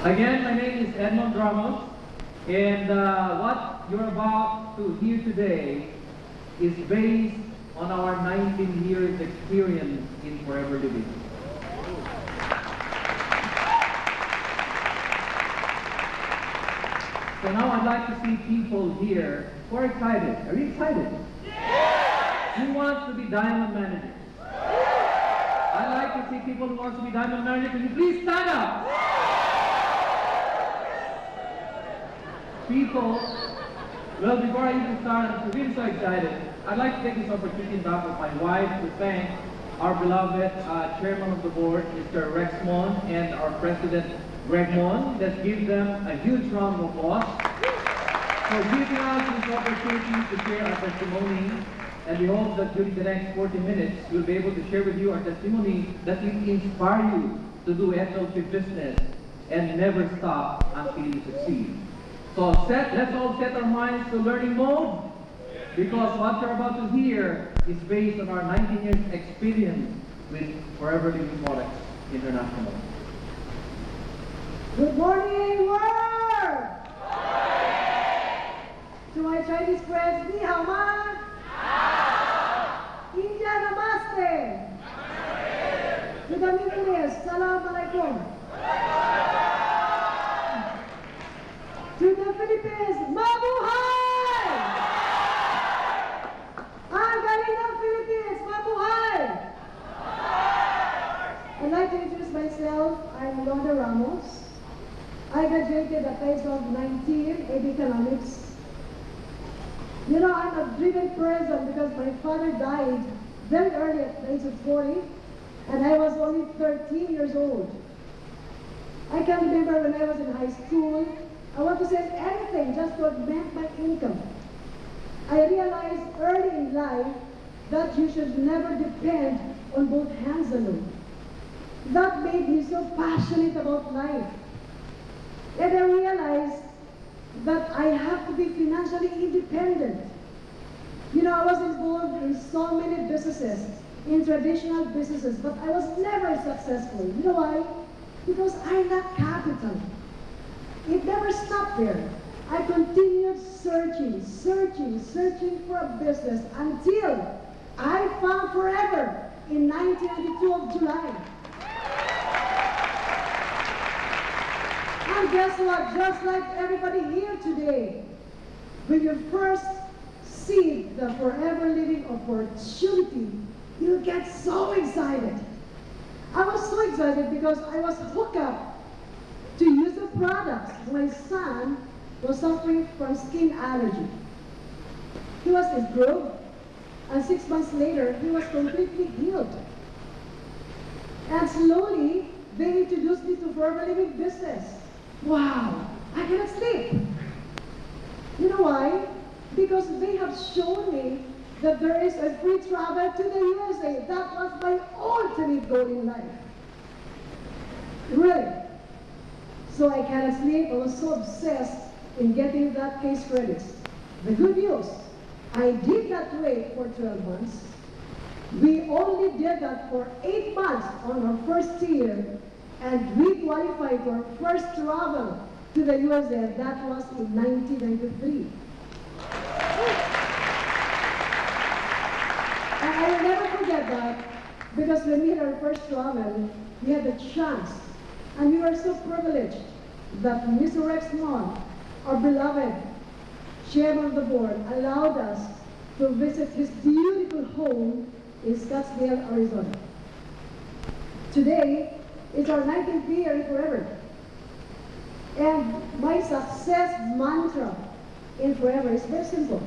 Again, my name is Edmond Ramos, and what you're about to hear today is based on our 19 years experience in Forever Living. So now I'd like to see people here who are excited. Are you excited? Yes! Who wants to be diamond managers? I'd like to see people who want to be diamond managers. Can you please stand up? People, well, before I even start, I'm really so excited. I'd like to take this opportunity on behalf of my wife to thank our beloved chairman of the board, Mr. Rexmond, and our president, Edmond. Let's give them a huge round of applause for giving us this opportunity to share our testimony. And we hope that during the next 40 minutes, we'll be able to share with you our testimony that will inspire you to do SLP business and never stop until you succeed. So let's all set our minds to learning mode, because what you're about to hear is based on our 19 years experience with Forever Living Products International. Good morning, world! To my Chinese friends, ni hao ma? India namaste! To the Middle East, salam alaikum! To the Philippines, mabuhay! Ang galing ng Philippines, mabuhay! I'd like to introduce myself. I'm Ramos. I graduated at the age of 19 in economics. You know, I'm a driven person because my father died very early at the age of 40, and I was only 13 years old. I can remember when I was in high school, I want to save anything just to augment my income. I realized early in life that you should never depend on both hands alone. That made me so passionate about life. And I realized that I have to be financially independent. You know, I was involved in so many businesses, in traditional businesses, but I was never successful. You know why? Because I lacked capital. It never stopped there. I continued searching for a business until I found Forever in 1992 of July. And guess what? Just like everybody here today, when you first see the Forever Living opportunity, you get so excited. I was so excited because I was hooked up to use the products. My son was suffering from skin allergy. He was improved, and 6 months later, he was completely healed. And slowly, they introduced me to Forever Living business. Wow, I cannot sleep. You know why? Because they have shown me that there is a free travel to the USA. That was my ultimate goal in life. Really. So I cannot sleep. I was so obsessed in getting that case credits. The good news, I did not wait for 12 months. We only did that for 8 months on our first year, and we qualified for our first travel to the USA. That was in 1993. And I will never forget that, because when we had our first travel, we had the chance, and we were so privileged that Mr. Rexmond, our beloved chairman of the board, allowed us to visit his beautiful home in Scottsdale, Arizona. Today, it's our 19th year in Forever. And my success mantra in Forever is very simple.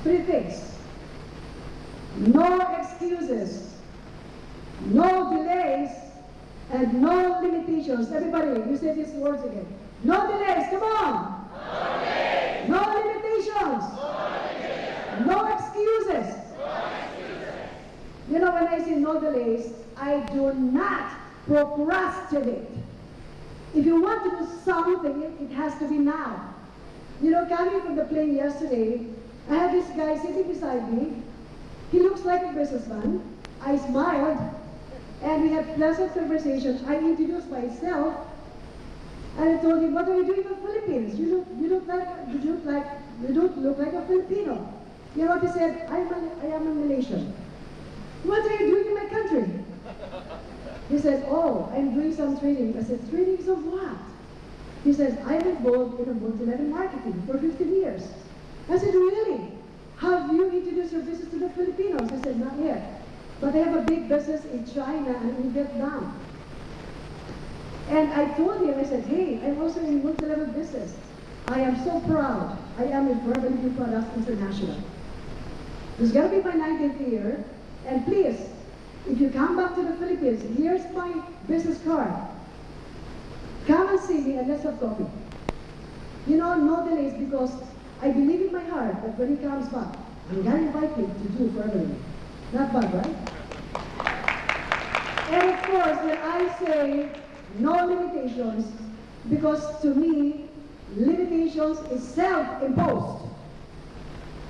3 things. No excuses, no delays, and no limitations. Everybody, you say these words again. No delays, come on. No delays. No limitations. No limitations. No excuses. No excuses. You know, when I say no delays, I do not procrastinate. If you want to do something, it has to be now. You know, coming from the plane yesterday, I had this guy sitting beside me. He looks like a businessman. I smiled, and we had pleasant conversations. I introduced myself, And I told him, what are you doing in the Philippines? You don't look like a Filipino. You know what he said? I am a Malaysian. What are you doing in my country? He says, oh, I'm doing some training. I said, trainings of what? He says, I'm involved in a multi-level marketing for 15 years. I said, really? Have you introduced your business to the Filipinos? He said, not yet. But I have a big business in China and in Vietnam. And I told him, I said, hey, I'm also in multi-level business. I am so proud. I am in Forever Living Products International. This is going to be my 19th year. And please, if you come back to the Philippines, here's my business card. Come and see me and let's have coffee. You know, no delays because I believe in my heart that when he comes back, I'm going to invite him to do Forever Living. Not bad, right? And of course, when I say no limitations, because to me, limitations is self-imposed.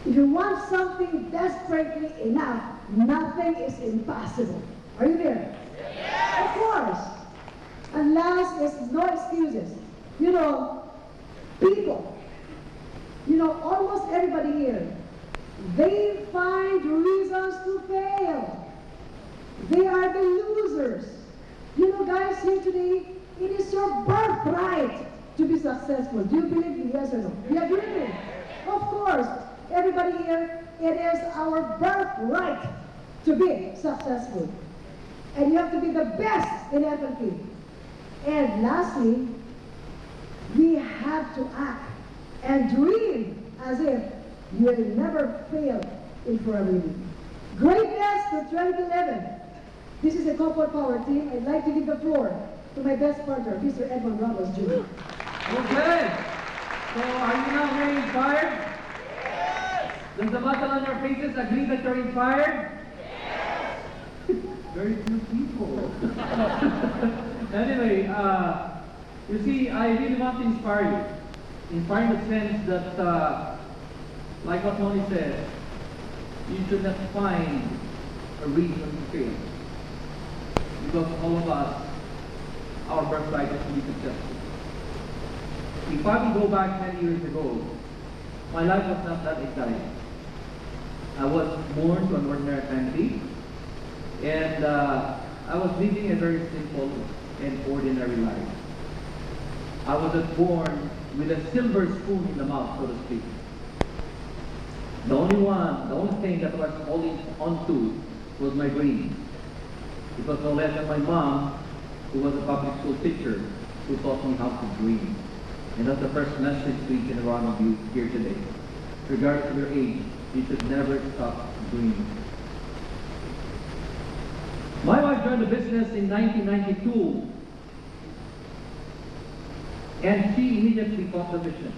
If you want something desperately enough, nothing is impossible. Are you there? Yes. Of course. And last is no excuses. You know, people, you know, almost everybody here, they find reasons to fail. They are the losers. You know, guys, here today, it is your birthright to be successful. Do you believe me? Yes or no? Do you agree with me? Of course. Everybody here, it is our birthright to be successful. And you have to be the best in everything. And lastly, we have to act and dream as if you will never fail in Forever Living. Greatness for 2011. This is a couple power team. I'd like to give the floor to my best partner, Mr. Edmond Ramos Jr. Okay. So are you now very inspired? Yes. Does the muscle on your faces agree that you're inspired? Yes. Very few people. Anyway, you see, I really want to inspire you. Inspire in the sense that, like what Tony said, you should not find a reason to fail. Because all of us, our birthright is to be successful. If I would go back 10 years ago, my life was not that exciting. I was born to an ordinary family, and I was living a very simple and ordinary life. I wasn't born with a silver spoon in the mouth, so to speak. The only thing that I was holding onto was my dream. It was no less than my mom, who was a public school teacher, who taught me how to dream. And that's the first message to each and one of you here today. Regardless of your age, you should never stop dreaming. My wife joined the business in 1992, and she immediately caught the vision.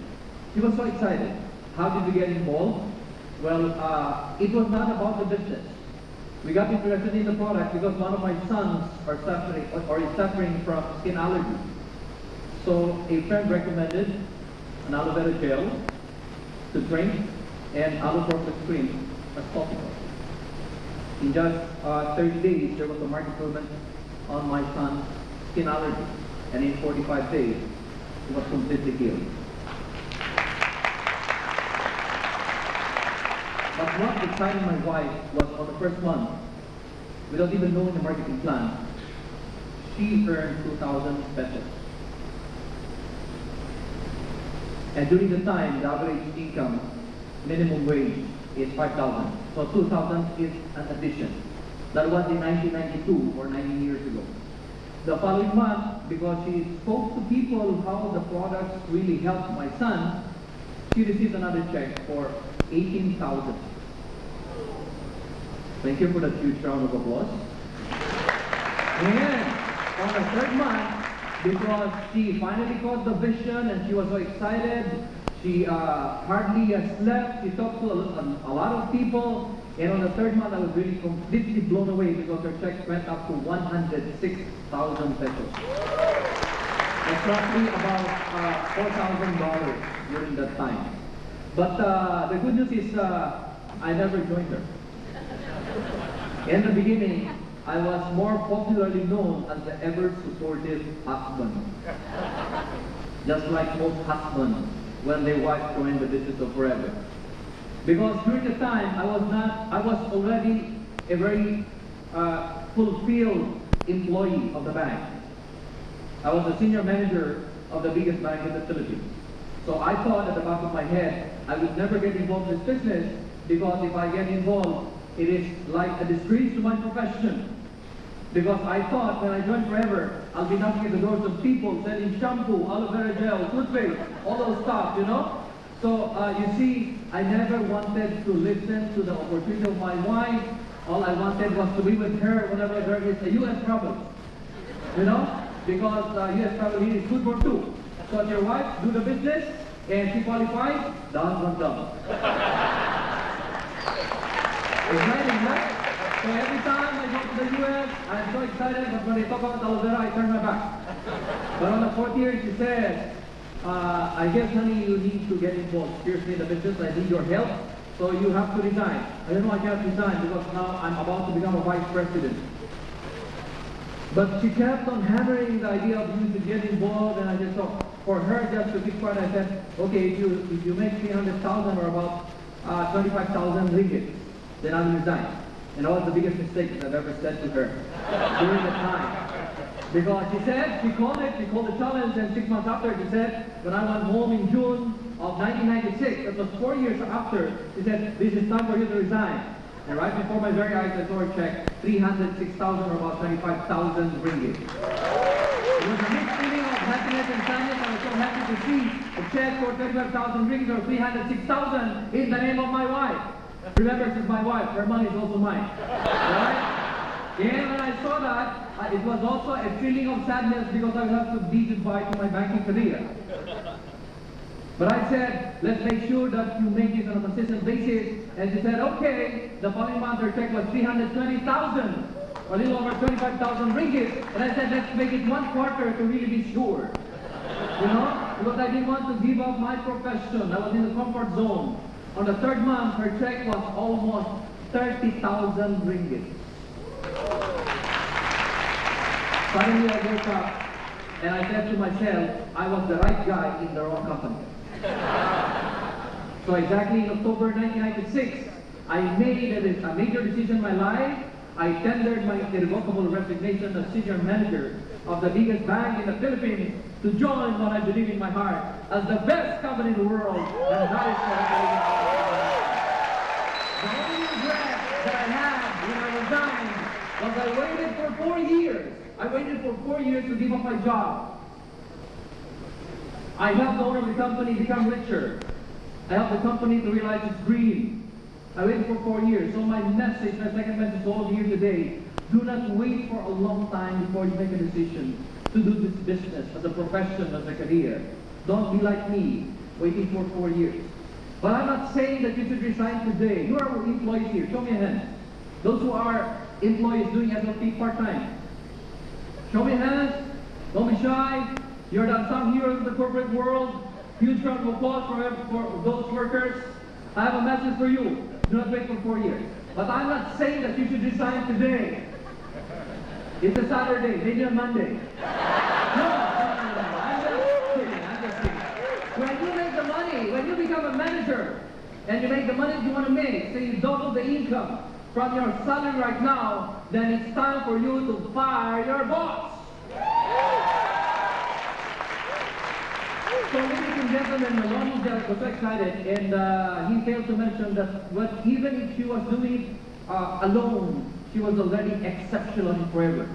She was so excited. How did we get involved? Well, it was not about the business. We got interested in the product because one of my sons are suffering or is suffering from skin allergy. So a friend recommended an aloe vera gel to drink and aloe propylene cream as topical. In just 30 days, there was a marked improvement on my son's skin allergy, and in 45 days, he was completely healed. But what excited my wife was on the first month, without even knowing the marketing plan, she earned 2,000 pesos. And during the time, the average income, minimum wage, is 5,000. So 2,000 is an addition. That was in 1992 or 19 years ago. The following month, because she spoke to people how the products really helped my son, she received another check for 18,000. Thank you for that huge round of applause. And on the third month, because she finally caught the vision and she was so excited, she hardly slept. She talked to a lot of people. And on the third month, I was really completely blown away because her check went up to 106,000 pesos. That's roughly about $4,000 during that time. But the good news is I never joined her. In the beginning, I was more popularly known as the ever-supportive husband. just like most husbands when their wife joined the business of forever. Because during the time, I was already a very fulfilled employee of the bank. I was a senior manager of the biggest bank in the Philippines. So I thought at the back of my head, I would never get involved in this business because if I get involved, it is like a disgrace to my profession. Because I thought when I joined Forever, I'll be knocking at the doors of people selling shampoo, aloe vera gel, toothpaste, all those stuff, you know? So you see, I never wanted to listen to the opportunity of my wife. All I wanted was to be with her whenever there is a U.S. travel. You know? Because U.S. travel here is good for two. So your wife, do the business, and she qualifies, done, one done. Exciting, right? So every time I go to the U.S., I'm so excited, but when they talk about aloe vera, I turn my back. But on the fourth year, she said, I guess, honey, you need to get involved. Seriously, in the business, I need your help, so you have to resign. I don't know, I can't resign because now I'm about to become a vice president. But she kept on hammering the idea of you to get involved, and I just thought, for her just to keep quiet, I said, okay, if you make 300,000 or about 25,000 ringgit, then I will resign. And that was the biggest mistake that I've ever said to her during the time. Because she called the challenge, and 6 months after, she said, when I went home in June of 1996, that was 4 years after, she said, this is time for you to resign. And right before my very eyes, I saw her check 306,000 or about 25,000 ringgit. It was a mixed feeling of happiness and sadness. I was so happy to see a check for 25,000 ringgit or 306,000 in the name of my wife. Remember, she's my wife. Her money is also mine. Right? And when I saw that, it was also a feeling of sadness because I would have to be goodbye to my banking career. But I said, let's make sure that you make this on a consistent basis. And she said, okay, the following month her check was 320,000, a little over 25,000 ringgit. And I said, let's make it 1 quarter to really be sure. You know, because I didn't want to give up my profession. I was in the comfort zone. On the 3rd month, her check was almost 30,000 ringgit. Suddenly I woke up and I said to myself, I was the right guy in the wrong company. So exactly in October 1996, I made a major decision in my life. I tendered my irrevocable resignation as senior manager of the biggest bank in the Philippines to join what I believe in my heart as the best company in the world, and that is what I believe. The only regret that I had when I resigned was I waited for 4 years. I waited for 4 years to give up my job. I helped the owner of the company become richer. I helped the company to realize its dream. I waited for 4 years. So my message, my second message to all of you today, do not wait for a long time before you make a decision to do this business as a profession, as a career. Don't be like me, waiting for 4 years. But I'm not saying that you should resign today. You are employees here. Show me a hand. Those who are employees doing SLP part-time. Show me hands. Don't be shy. You're the unsung heroes of the corporate world. Huge round of applause for those workers. I have a message for you. Do not wait for 4 years. But I'm not saying that you should resign today. It's a Saturday, maybe a Monday. No. I'm just kidding. When you make the money, when you become a manager, and you make the money you want to make, say you double the income from your salary right now, then it's time for you to fire your boss. So ladies and gentlemen, Maloney was so excited, and he failed to mention that even if she was doing it alone, she was already exceptional in Forever.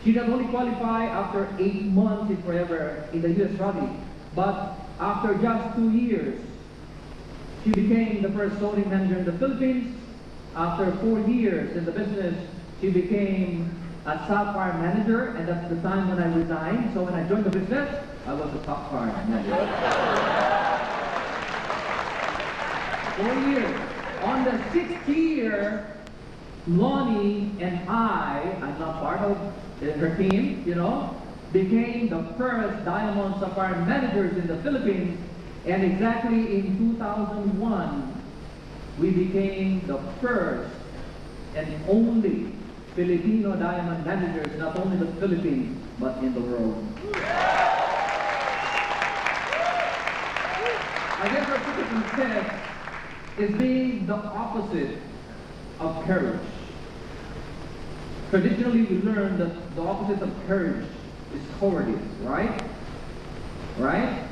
She not only qualified after 8 months in Forever in the U.S. rally, but after just 2 years, she became the first zoning manager in the Philippines. After 4 years in the business, she became a sapphire manager, and that's the time when I resigned. So when I joined the business, I was a sapphire manager. 4 years. On the 6th year, Lonnie and I'm not part of her team, you know, became the first Diamond Sapphire managers in the Philippines, and exactly in 2001, we became the first and only Filipino diamond managers, not only in the Philippines, but in the world. I guess our citizen test is being the opposite of courage. Traditionally, we learn that the opposite of courage is cowardice, right? Right?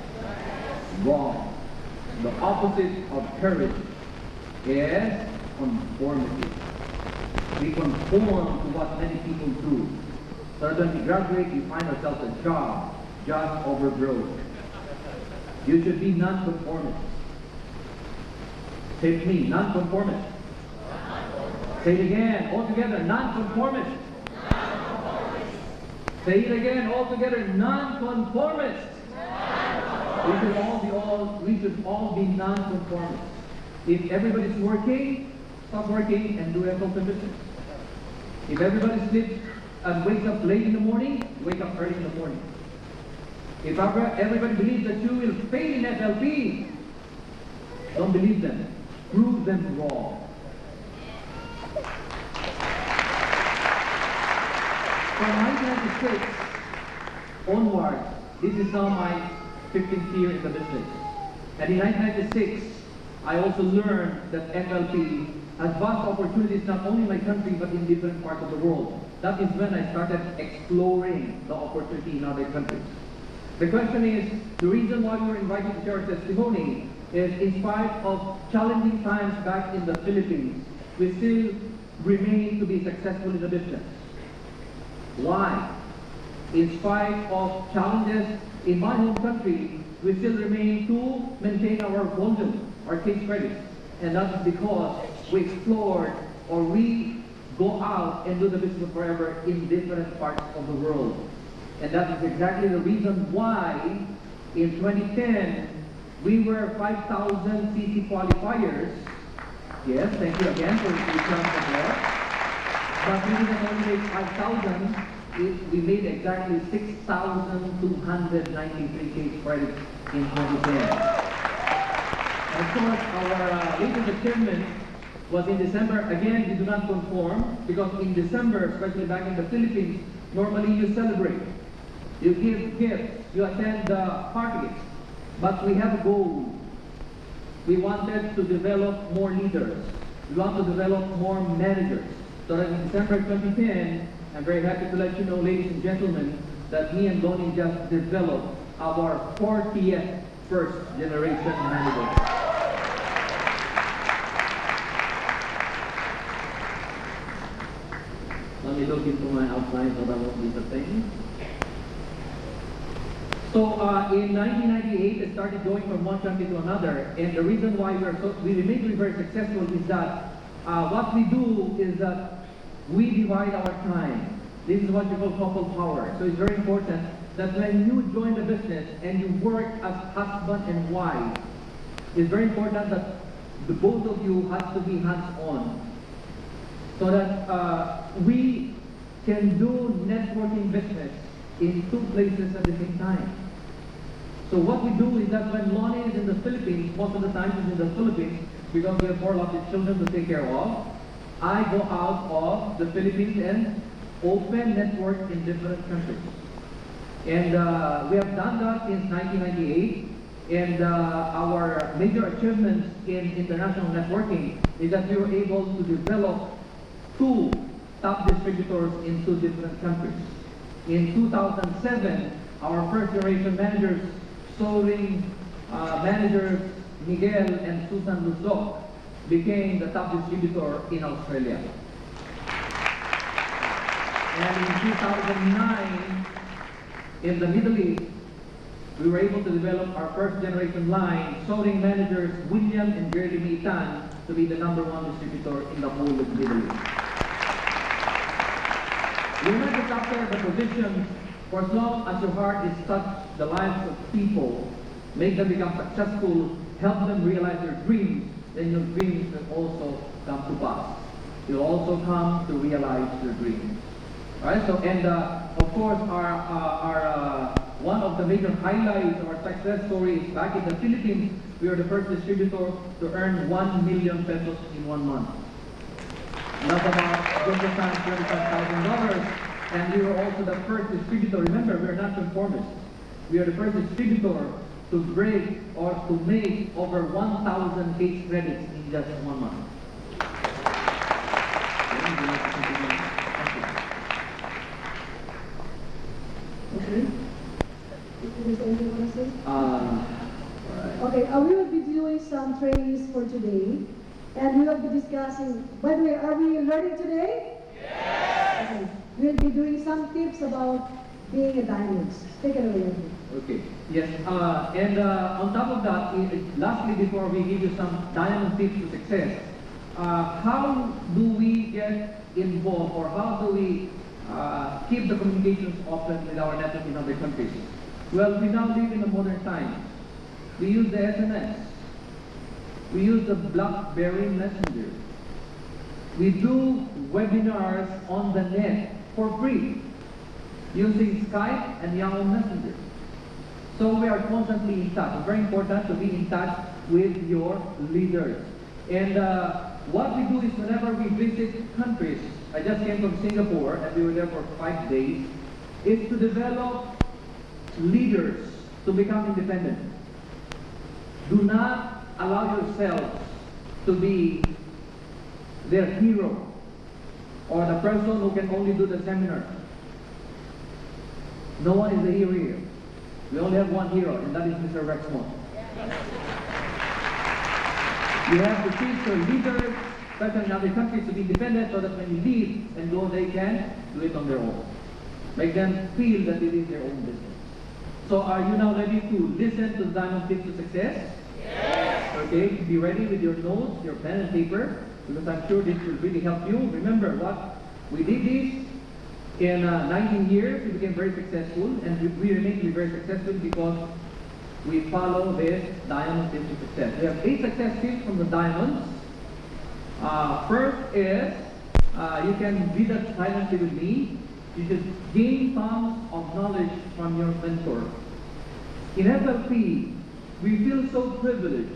Wrong. The opposite of courage is conformity. We conform to what many people do. So that when we graduate, we find ourselves a job just over broke. You should be non-conformist. Say it with me, non-conformist. Say it again, all together, non-conformist. Say it again, all together, non-conformist. We should all be non-conformist. If everybody's working, stop working and do a health business. If everybody sleeps and wakes up late in the morning, wake up early in the morning. If everybody believes that you will fail in FLP, don't believe them. Prove them wrong. From 1996 onward, this is now my 15th year in the business. And in 1996, I also learned that FLP has vast opportunities not only in my country but in different parts of the world. That is when I started exploring the opportunity in other countries. The question is, the reason why we were invited to share our testimony is in spite of challenging times back in the Philippines, we still remain to be successful in the business. Why? In spite of challenges in my home country, we still remain to maintain our volume, our case credits. And that is because we explored or we go out and do the business forever in different parts of the world. And that is exactly the reason why in 2010, we were 5,000 CC qualifiers. Yes, thank you again for the round of applause. But we didn't only make 5,000, we made exactly 6,293 case credits in 2010. And of course, our latest achievement was in December. Again, we do not conform because in December, especially back in the Philippines, normally you celebrate. You give gifts, you attend parties, but we have a goal. We wanted to develop more leaders. We want to develop more managers. So that in December 2010, I'm very happy to let you know, ladies and gentlemen, that me and Donnie just developed our 40th first generation manager. Let me look into my outline so that won't be the thing. So in 1998, I started going from one country to another, and the reason why we remain to be very successful is that what we do is that we divide our time. This is what you call couple power. So it's very important that when you join the business and you work as husband and wife, it's very important that the both of you has to be hands-on, so that we can do networking business in two places at the same time. So what we do is that when Lonnie is in the Philippines, most of the time she's in the Philippines because we have 4 lovely children to take care of, I go out of the Philippines and open networks in different countries. And we have done that since 1998. And our major achievements in international networking is that we were able to develop 2 top distributors in 2 different countries. In 2007, our first generation managers, soaring managers Miguel and Susan Luzok, became the top distributor in Australia. And in 2009, in the Middle East, we were able to develop our first generation line, soaring managers William and Gerlie Mitan, to be the #1 distributor in the whole of the Middle East. You're not just after the position, for as long as your heart is touched the lives of people, make them become successful, help them realize their dreams, then your dreams will also come to pass. You'll also come to realize your dreams. Alright, so, and of course, our one of the major highlights of our success story is back in the Philippines, we were the first distributor to earn 1 million pesos in 1 month. That's about $25,000. And we were also the first distributor. Remember, we are not conformists. We are the first distributor to break or to make over 1,000 case credits in just 1 month. Okay. Is there anything you want to say? Alright. Okay, we will be doing some trainings for today, and we will be discussing. By the way, are we learning today? Yes. Okay. We'll be doing some tips about being a diamond. Take it away, Edmond. Okay. Yes. And on top of that, lastly, before we give you some diamond tips to success, how do we get involved, or how do we keep the communications open with our network in other countries? Well, we now live in a modern time. We use the SMS. We use the BlackBerry Messenger. We do webinars on the net for free using Skype and Yahoo Messenger. So we are constantly in touch. It's very important to be in touch with your leaders. And what we do is whenever we visit countries, I just came from Singapore and we were there for 5 days, is to develop leaders to become independent. Do not allow yourselves to be their hero or the person who can only do the seminar. No one is a hero here. We only have one hero, and that is Mr. Rexmond. You have to teach your leaders, especially in other countries, to be independent so that when you leave and go, they can do it on their own. Make them feel that it is their own business. So are you now ready to listen to Diamond Tips to Success? Yes! Okay, be ready with your notes, your pen and paper, because I'm sure this will really help you. Remember what we did this in 19 years, we became very successful, and we remain to be very successful because we follow this Diamond Tips to Success. We have 8 success tips from the diamonds. First is, you can read that silently with me. You should gain tons of knowledge from your mentor. In FLP, we feel so privileged.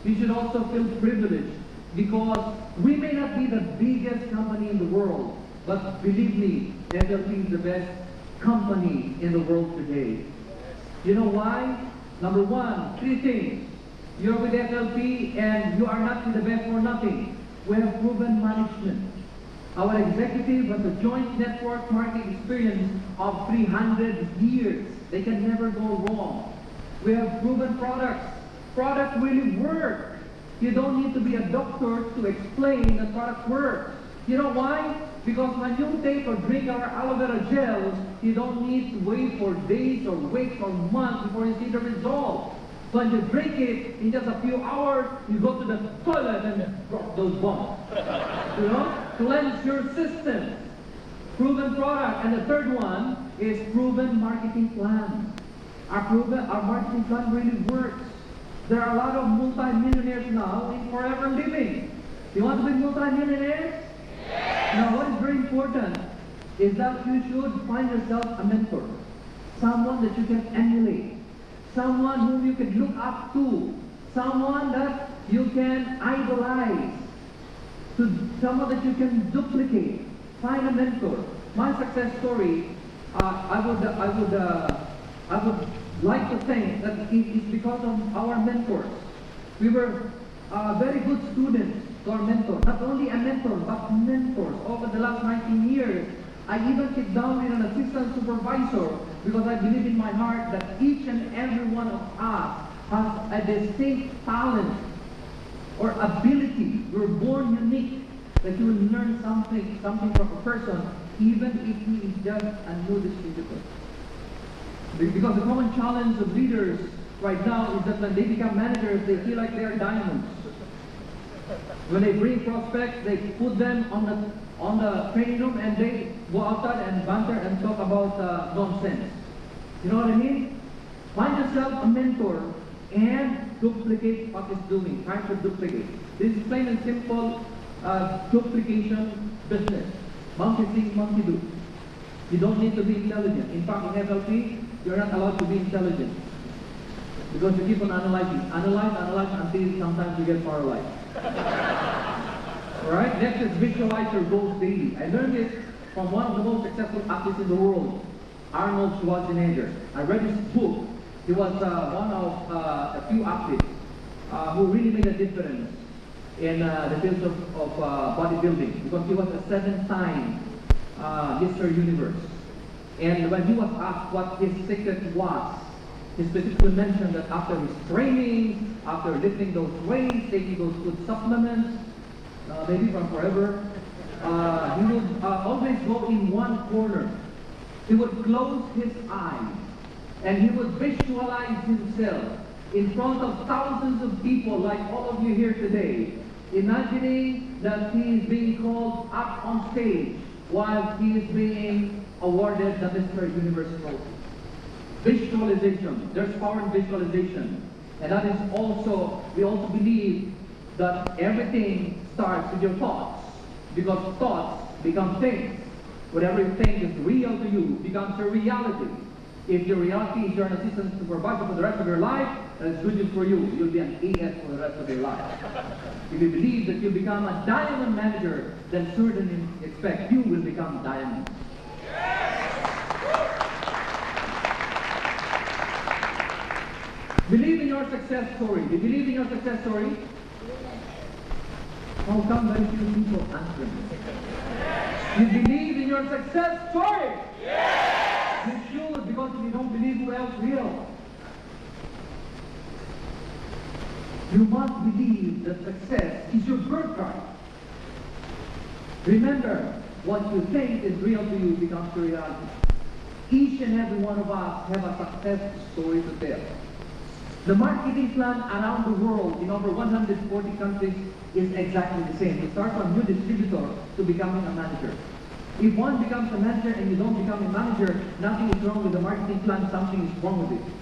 We should also feel privileged because we may not be the biggest company in the world, but believe me, FLP is the best company in the world today. You know why? Number one, 3 things. You're with FLP and you are not with the best for nothing. We have proven management. Our executive has a joint network marketing experience of 300 years. They can never go wrong. We have proven products. Products really work. You don't need to be a doctor to explain that product works. You know why? Because when you take or drink our aloe vera gels, you don't need to wait for days or weeks or months before you see the result. So when you drink it, in just a few hours, you go to the toilet and drop those bombs. You know? Cleanse your system. Proven product. And the third one is proven marketing plan. Our marketing plan really works. There are a lot of multi-millionaires now in forever living. You want to be multi-millionaires? Now what is very important is that you should find yourself a mentor. Someone that you can emulate. Someone whom you can look up to. Someone that you can idolize. Someone that you can duplicate. Find a mentor. My success story, I would like to think that it is because of our mentors. We were very good students to our mentor. Not only a mentor, but mentors. Over the last 19 years, I even sit down with an assistant supervisor because I believe in my heart that each and every one of us has a distinct talent or ability. We're born unique. That you will learn something from a person, even if he is just a new distributor. Because the common challenge of leaders right now is that when they become managers, they feel like they are diamonds. When they bring prospects, they put them on the training room and they go outside and banter and talk about nonsense. You know what I mean? Find yourself a mentor and duplicate what he's doing. Try to duplicate. This is plain and simple duplication business. Monkey see, monkey do. You don't need to be intelligent. In fact, in FLP, you're not allowed to be intelligent. Because you keep on analyzing. Analyze until sometimes you get paralyzed. Alright? Next is visualize your goals daily. I learned this from one of the most successful athletes in the world, Arnold Schwarzenegger. I read his book, He was one of a few athletes who really made a difference in the field of bodybuilding, because he was a 7-time Mr. Universe. And when he was asked what his secret was, he specifically mentioned that after his training, after lifting those weights, taking those good supplements, maybe from forever, he would always go in one corner. He would close his eyes and he would visualize himself in front of thousands of people like all of you here today, imagining that he is being called up on stage while he is being awarded the Mr. Universe trophy. Visualization. There's power in visualization. And that is also, we also believe that everything starts with your thoughts, because thoughts become things. Whatever you think is real to you becomes a reality. If your reality is you're an assistant supervisor for the rest of your life, that's good news for you. You'll be an AS for the rest of your life. If you believe that you'll become a diamond manager, then certainly expect you will become diamond. Believe in your success story. Do you believe in your success story? How come very few people answer me? You believe in your success story? Yes! You should, because if you don't believe, who else will? You must believe that success is your birthright. Remember, what you think is real to you becomes reality. Each and every one of us have a success story to tell. The marketing plan around the world in over 140 countries is exactly the same. It starts from new distributor to becoming a manager. If one becomes a manager and you don't become a manager, nothing is wrong with the marketing plan, something is wrong with it.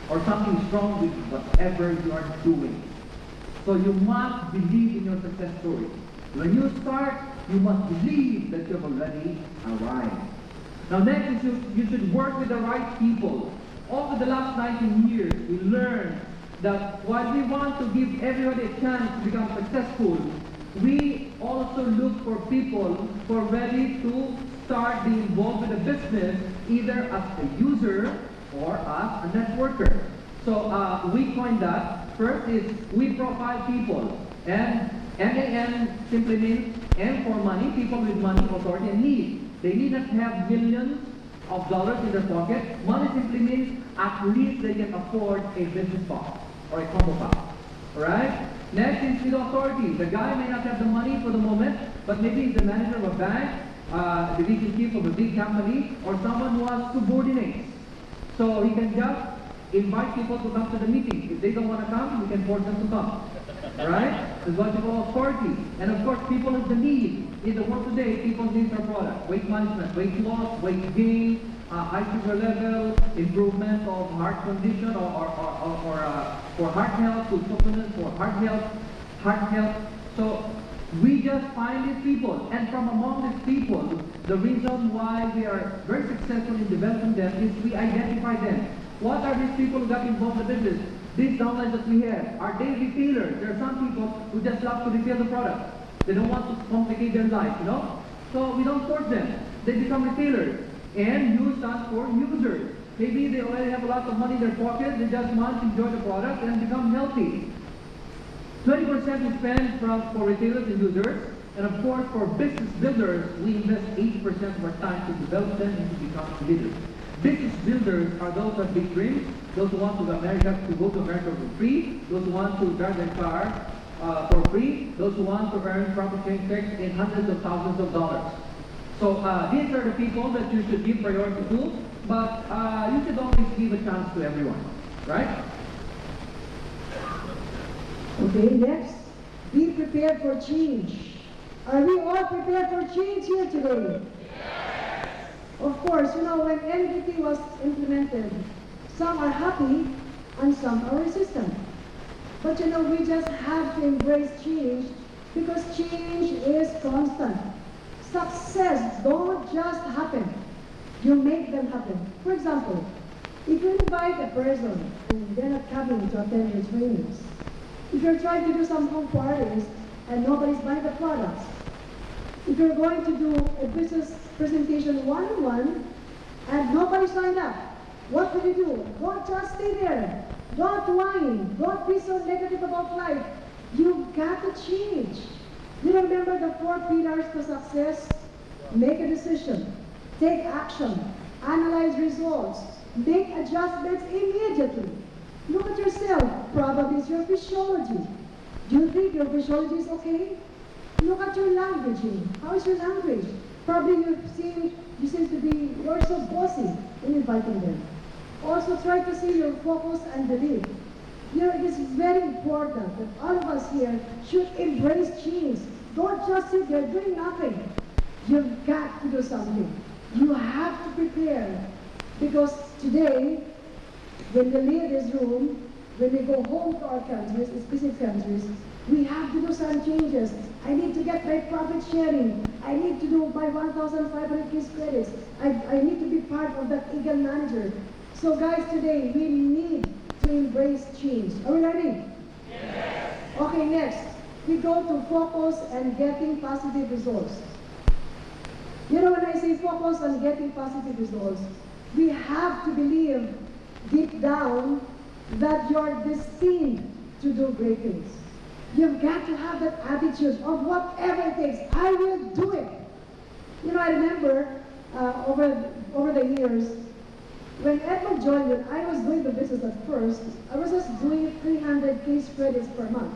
Or something is wrong with whatever you are doing. So you must believe in your success story. When you start, you must believe that you've already arrived. Now next is you should work with the right people. Over the last 19 years, we learned that while we want to give everybody a chance to become successful, we also look for people who are ready to start being involved with the business, either as a user or as a networker. So we coined that. First is we profile people. And MAN simply means M for money, people with money, authority, and need. They need not have millions of dollars in their pocket. Money simply means at least they can afford a business box or a combo box. Alright? Next is with authority. The guy may not have the money for the moment, but maybe he's the manager of a bank, the division chief of a big company, or someone who has subordinates. So he can just invite people to come to the meeting. If they don't want to come, we can force them to come. Alright? This is what you call authority. And of course, people have the need. In the world today, people need our product. Weight management, weight loss, weight gain, high sugar level, improvement of heart condition or for heart health, food supplements for heart health. So we just find these people, and from among these people, the reason why we are very successful in developing them is we identify them. What are these people who got involved in the business? These downlines that we have are they retailers. There are some people who just love to retail the product. They don't want to complicate their life, you know? So we don't force them. They become retailers. And U stands for users. Maybe they already have a lot of money in their pocket, they just want to enjoy the product and become healthy. 20% we spend for retailers and users, and of course for business builders, we invest 80% of our time to develop them and to become leaders. Business builders are those who have big dreams, those who want to go to America for free, those who want to drive their car for free, those who want to earn profit sharing checks in hundreds of thousands of dollars. So these are the people that you should give priority to, but you should always give a chance to everyone, right? Okay, next, be prepared for change. Are we all prepared for change here today? Yes. Of course, you know, when NGT was implemented, some are happy and some are resistant. But you know, we just have to embrace change because change is constant. Success don't just happen. You make them happen. For example, if you invite a person and they're not coming to attend your trainings, if you're trying to do some home parties and nobody's buying the products, if you're going to do a business presentation one-on-one and nobody signed up, What will you do? Don't just stay there. Don't whine. Don't be so negative about life. You've got to change. You remember the 4 pillars to success? Make a decision. Take action. Analyze results. Make adjustments immediately. Look at yourself. Probably it's your physiology. Do you think your physiology is okay? Look at your languaging. How is your language? Probably you seem to be, you're so bossy in inviting them. Also try to see your focus and belief. You know, it is very important that all of us here should embrace change. Don't just sit there doing nothing. You've got to do something. You have to prepare. Because today, when we leave this room, when we go home to our countries, specific countries, we have to do some changes. I need to get my profit sharing. I need to do my 1,500 kids credits. I need to be part of that EGL manager. So guys, today we need to embrace change. Are we ready? Yes. Okay, next. We go to focus and getting positive results. You know, when I say focus on getting positive results, we have to believe deep down that you're destined to do great things. You've got to have that attitude of whatever it takes, I will do it. You know, I remember over the years, when Edmond joined me, I was doing the business at first. I was just doing 300 case credits per month.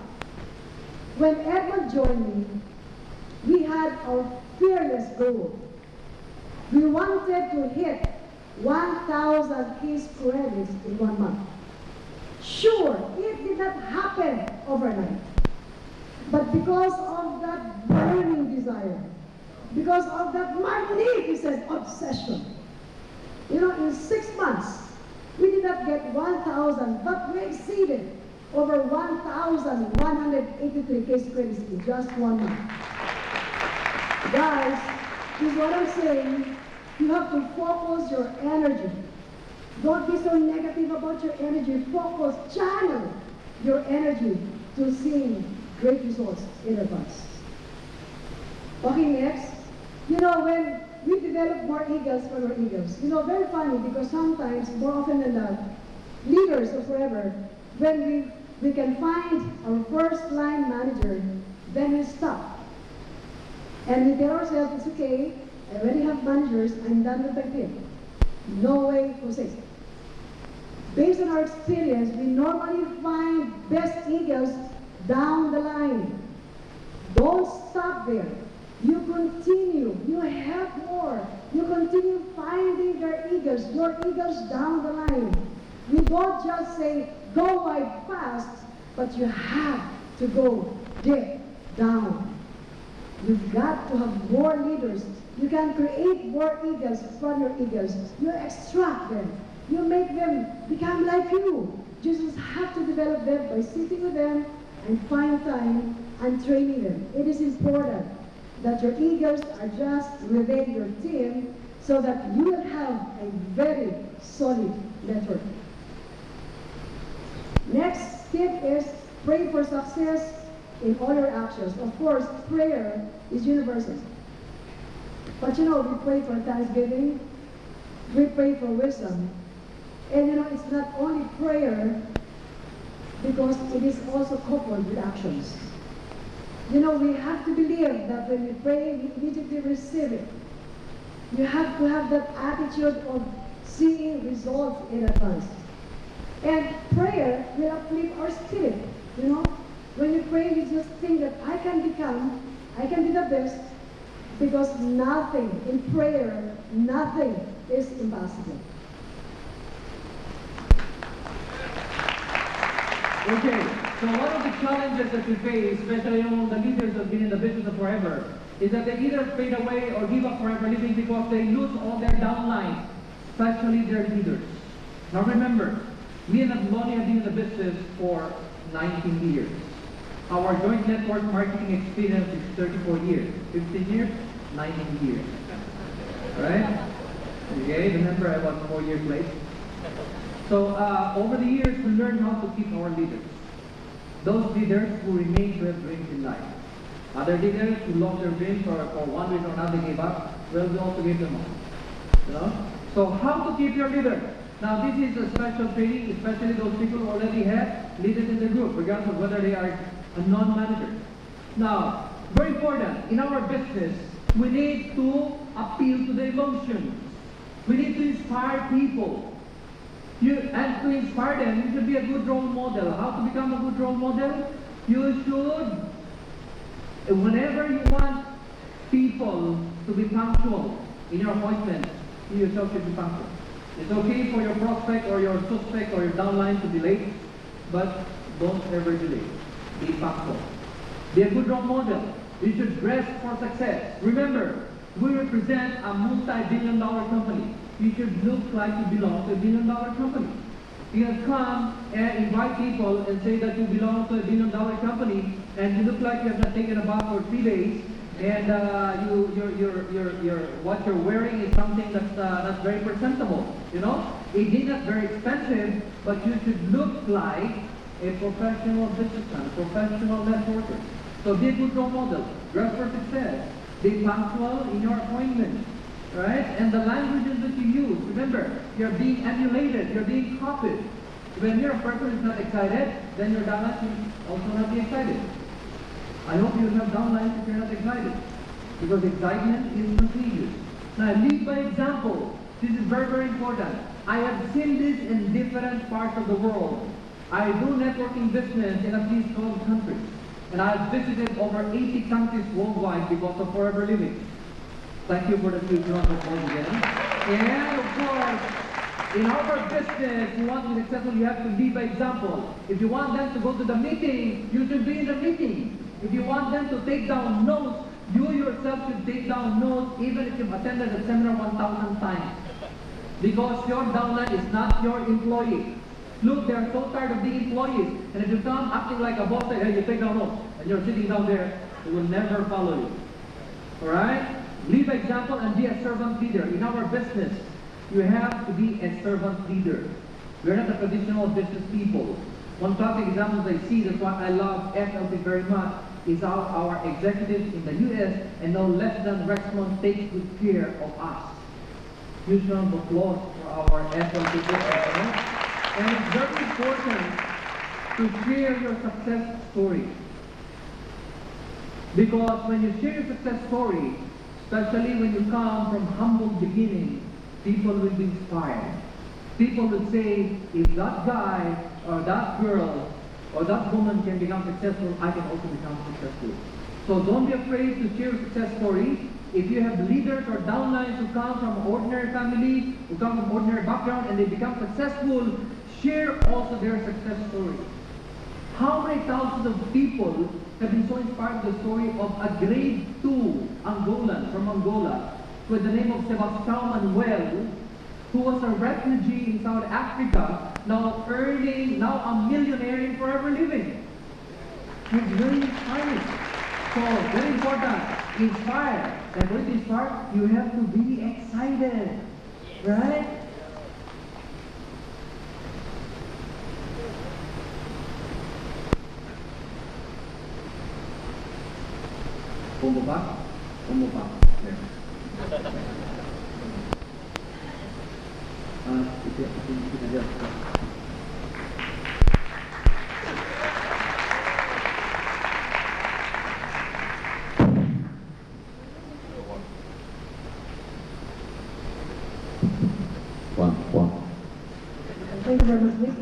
When Edmond joined me, we had our fearless goal. We wanted to hit 1,000 case credits in 1 month. Sure, it did not happen overnight. But because of that burning desire, because of that magnificent obsession, you know, in 6 months, we did not get 1,000, but we exceeded over 1,183 case credits in just 1 month. Guys, this is what I'm saying. You have to focus your energy. Don't be so negative about your energy. Focus, channel your energy to seeing great results in advance. Okay, next. You know, when we develop more eagles for our eagles, you know, very funny because sometimes, more often than not, leaders or whoever, when we can find our first line manager, then we stop. And we tell ourselves, it's okay, I already have managers, I'm done with my team. No way, Jose. Based on our experience, we normally find best eagles down the line. Don't stop there. You continue. You have more. You continue finding your eagles down the line. We don't just say, go wide fast, but you have to go deep down. You've got to have more leaders. You can create more eagles from your eagles. You extract them. You make them become like you. You just have to develop them by sitting with them and find time and training them. It is important that your eagles are just within your team so that you will have a very solid network. Next tip is pray for success in all your actions. Of course, prayer is universal. But you know, we pray for thanksgiving, we pray for wisdom. And you know, it's not only prayer because it is also coupled with actions. You know, we have to believe that when we pray, we immediately receive it. You have to have that attitude of seeing results in advance. And prayer will uplift our spirit, you know. When you pray, you just think that I can be the best, because nothing in prayer, nothing is impossible. Okay, so one of the challenges that we face, especially among the leaders that have been in the business forever, is that they either fade away or give up forever living because they lose all their downlines, especially their leaders. Now remember, me and Edmond have been in the business for 19 years. Our joint network marketing experience is 34 years. 15 years? 19 years. Alright? Okay, remember I was 4 years late. So over the years, we learned how to keep our leaders. Those leaders who remain to have dreams in life. Other leaders who lost their dreams or for one reason or another gave up, well, we also gave them up. You know? So how to keep your leader? Now this is a special training, especially those people who already have leaders in the group, regardless of whether they are a non-manager. Now, very important, in our business, we need to appeal to the emotions. We need to inspire people. And to inspire them, you should be a good role model. How to become a good role model? You should, whenever you want people to be punctual in your appointment, you yourself should be punctual. It's okay for your prospect or your suspect or your downline to be late, but don't ever be late. Be punctual. Be a good role model. You should dress for success. Remember, we represent a multi-billion-dollar company. You should look like you belong to a billion-dollar company. You can come and invite people and say that you belong to a billion-dollar company, and you look like you have not taken a bath for 3 days, and what you're wearing is something that's not very presentable. You know, it is not very expensive, but you should look like a professional businessman, a professional networker. So be a good role model. Dress for success. Be punctual in your appointments. Right? And the languages that you use, remember, you're being emulated, you're being copied. When you're a person who's not excited, then your downline will also not be excited. I hope you have downlines if you're not excited, because excitement is contagious. Now, lead by example. This is very, very important. I have seen this in different parts of the world. I do networking business in at least 12 countries, and I've visited over 80 countries worldwide because of Forever Living. Thank you for the huge round of applause again. And of course, in our business, you want to be successful, you have to lead by example. If you want them to go to the meeting, you should be in the meeting. If you want them to take down notes, you yourself should take down notes even if you've attended the seminar 1,000 times. Because your downline is not your employee. Look, they are so tired of being employees. And if you come acting like a boss, hey, you take down notes, and you're sitting down there, they will never follow you. Alright? Lead by example and be a servant leader. In our business, you have to be a servant leader. We're not a traditional business people. One classic example I see, that's why I love FLT very much, is how our executives in the US and no less than Rexmond take good care of us. Huge round of applause for our FLT business. And it's very important to share your success story. Because when you share your success story, especially when you come from humble beginning, people will be inspired. People will say, if that guy or that girl or that woman can become successful, I can also become successful. So don't be afraid to share your success story. If you have leaders or downlines who come from ordinary family, who come from ordinary background, and they become successful, share also their success story. How many thousands of people have been so inspired by the story of a grade 2 Angolan from Angola with the name of Sebastião Manuel, who was a refugee in South Africa, now a millionaire in Forever Living. It's very inspiring. So, very important, inspire. And when you inspire, you have to be excited. Right? Bumaba? There. One. Thank you very much, Nick.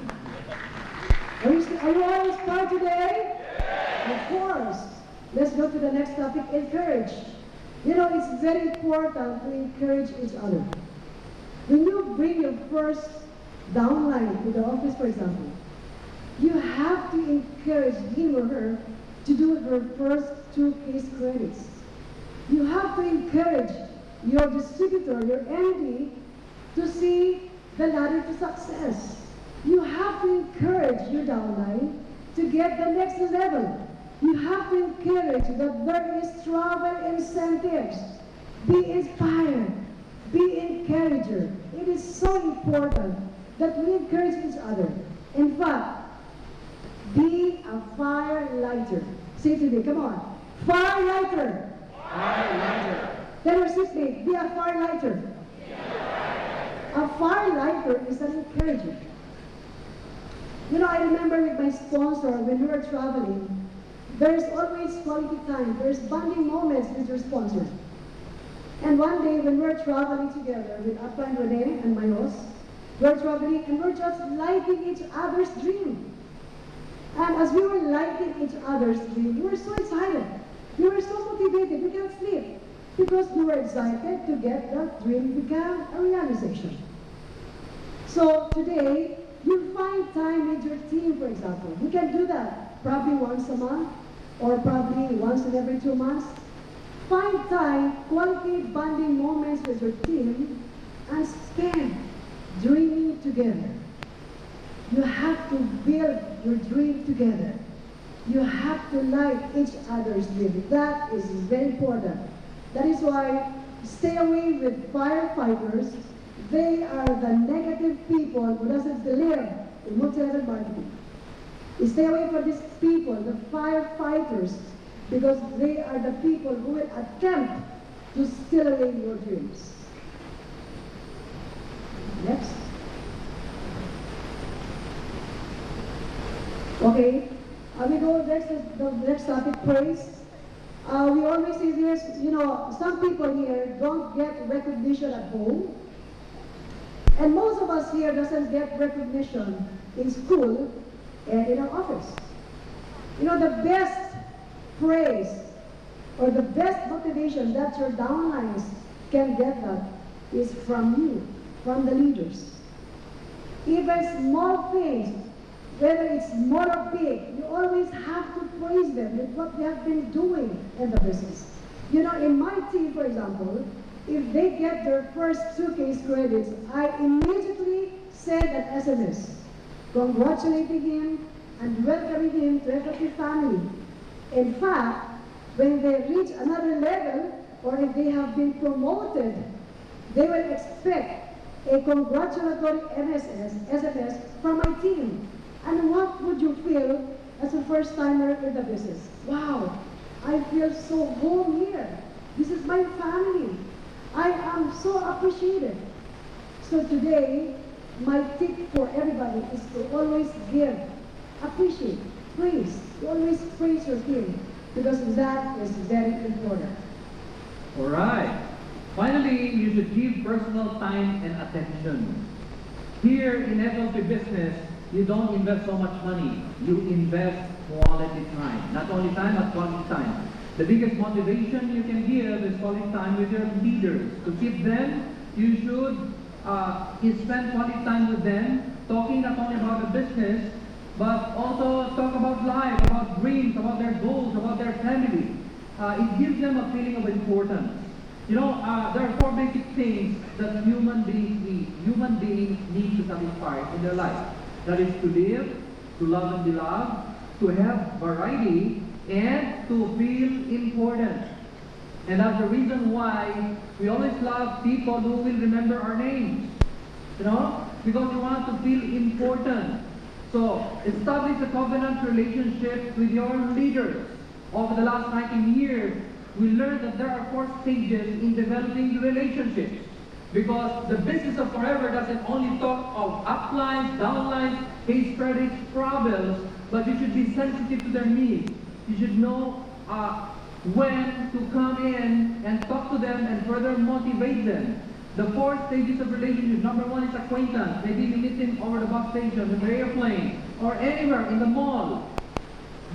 Are you all inspired today? Of course. Let's go to the next topic, encourage. You know, it's very important to encourage each other. When you bring your first downline to the office, for example, you have to encourage him or her to do her first 2 case credits. You have to encourage your distributor, your MD, to see the ladder to success. You have to encourage your downline to get the next level. You have to encourage that there is travel incentives. Be inspired. Be encourager. It is so important that we encourage each other. In fact, be a fire lighter. Say it to me, come on. Fire lighter. Fire lighter. Then assist me. Be a fire lighter. a firelighter is an encourager. You know, I remember with my sponsor when we were traveling, there's always quality time. There's bonding moments with your sponsor. And one day when we're traveling together with Appa and Rene and Mayos, we're traveling and we're just lighting each other's dream. And as we were lighting each other's dream, we were so excited. We were so motivated. We can't sleep because we were excited to get that dream become a realization. So today, you find time with your team, for example. You can do that probably once a month or probably once in every 2 months. Find time, quality bonding moments with your team and spend dreaming together. You have to build your dream together. You have to light each other's dream. That is very important. That is why stay away with firefighters. They are the negative people who doesn't believe in multi-level marketing. Stay away from these people, the firefighters, because they are the people who will attempt to steal away your dreams. Next. Okay, we go next, the next topic, praise. We always say this, you know, some people here don't get recognition at home. And most of us here doesn't get recognition in school and in our office. You know, the best praise or the best motivation that your downlines can get that is from you, from the leaders. Even small things, whether it's small or big, you always have to praise them with what they have been doing in the business. You know, in my team, for example, if they get their first suitcase credits, I immediately send an SMS congratulating him and welcoming him to FFP family. In fact, when they reach another level or if they have been promoted, they will expect a congratulatory SMS from my team. And what would you feel as a first-timer in the business? Wow, I feel so home here. This is my family. I am so appreciated. So today, my tip for everybody is to always give, appreciate, praise. You always praise your team because that is very important. All right. Finally, you should give personal time and attention. Here in FLP business, you don't invest so much money. You invest quality time. Not only time, but quality time. The biggest motivation you can give is quality time with your leaders. To keep them, you should spend quality time with them, talking not only about the business, but also talk about life, about dreams, about their goals, about their family. It gives them a feeling of importance. You know, there are 4 basic things that human beings need. Human beings need to satisfy in their life. That is to live, to love and be loved, to have variety, and to feel important. And that's the reason why we always love people who will remember our names. You know, because we want to feel important. So, establish a covenant relationship with your leaders. Over the last 19 years, we learned that there are 4 stages in developing relationships. Because the business of forever doesn't only talk of uplines, downlines, case credits, problems, but you should be sensitive to their needs. You should know when to come in and talk to them and further motivate them. The 4 stages of relationship. Number 1 is acquaintance. Maybe you meet him over the bus station, in the airplane, or anywhere in the mall.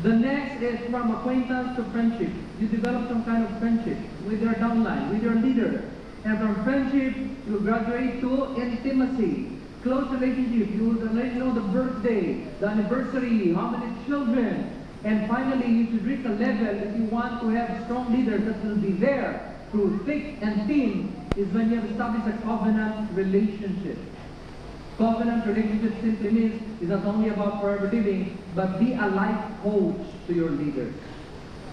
The next is from acquaintance to friendship. You develop some kind of friendship with your downline, with your leader. And from friendship, you graduate to intimacy. Close relationship. You let know the birthday, the anniversary, how many children. And finally, you should reach a level if you want to have strong leaders that will be there through thick and thin, is when you have established a covenant relationship. Covenant relationship simply means it's not only about forever living, but be a life coach to your leaders.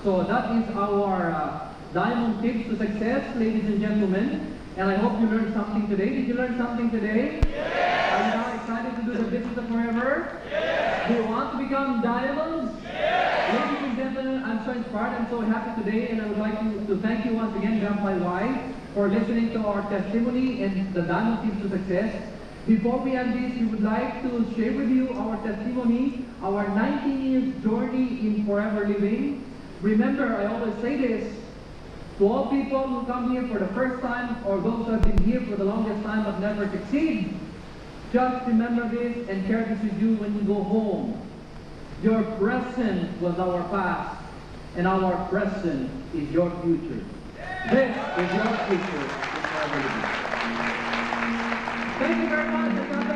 So that is our diamond tips to success, ladies and gentlemen. And I hope you learned something today. Did you learn something today? Yes. Are you now excited to do the business of forever? Yes. Do you want to become diamonds? Yes. Ladies and gentlemen, I'm so inspired. I'm so happy today. And I would like to thank you once again, on behalf of my wife, for listening to our testimony and the Dano Team to Success. Before we end this, we would like to share with you our testimony, our 19 years journey in forever living. Remember, I always say this, to all people who come here for the first time or those who have been here for the longest time but never succeed, just remember this and carry this with you when you go home. Your present was our past, and our present is your future. This is your future. Thank you very much.